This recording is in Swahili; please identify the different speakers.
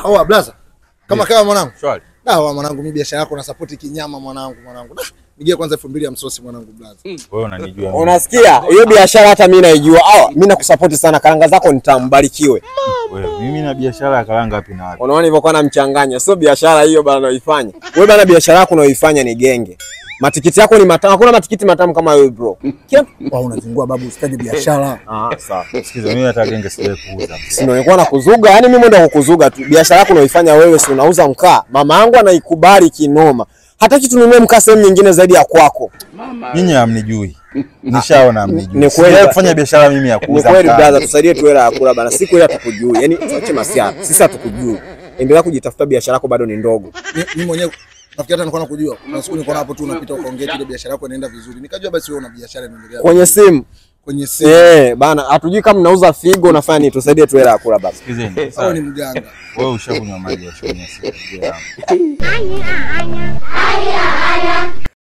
Speaker 1: Oa blaza. Kama mwanangu.
Speaker 2: Shwari.
Speaker 1: Mwanangu mimi biashara yako na support kinyama mwanangu. Nigie kwanza 2000 ya msosi mwanangu blaza.
Speaker 2: Wewe unanijua.
Speaker 3: Unasikia? Hiyo biashara hata mimi naijua. Mimi nakusupport sana, karanga zako nitambarikiwe.
Speaker 2: Wewe mimi na biashara ya karanga wapi na wapi?
Speaker 3: Unaona nilivyokuwa namchanganya. Sio biashara hiyo bana unaifanya. Wewe bana biashara yako unaoifanya ni genge. Matikiti yako ni matamu. Hakuna matikiti matamu kama wewe bro.
Speaker 1: Wao unazingua babu, usitaki biashara.
Speaker 3: Sawa.
Speaker 2: Sikiza mimi hata genge sijawahi kuuza.
Speaker 3: Si ndio nilikuwa nakuzuga. Yaani mimi ndio kukuzuga tu. Biashara yako unaoifanya wewe si unauza mkaa. Mama yangu anaikubali kinoma. Hataki tununue mkaa sehemu nyingine zaidi ya kwako.
Speaker 2: Nyinyi hamnijui. Nishaona hamnijui.
Speaker 3: Ni kweli
Speaker 2: kufanya biashara mimi ya kuuza.
Speaker 3: Ni kweli brother, tusaidie tu hela ya kula bana. Siku ile hatukujui. Yaani tuache masiara. Sisi hatukujui. Endelea kujitafuta, biashara yako bado ni ndogo.
Speaker 1: Mimi mwenyewe nafikiri hata nilikuwa nakujua. Kuna siku nilikuwa hapo tu unapita ukaongea ile biashara yako inaenda vizuri. Nikajua basi wewe una biashara inaendelea.
Speaker 3: Kwenye simu. Bana, hatujui kama mnauza figo unafanya nini, tusaidie tu hela ya kula basi.
Speaker 2: Sikizeni.
Speaker 1: Wewe ni mganga.
Speaker 2: Wewe ushakunywa maji ya chumvi.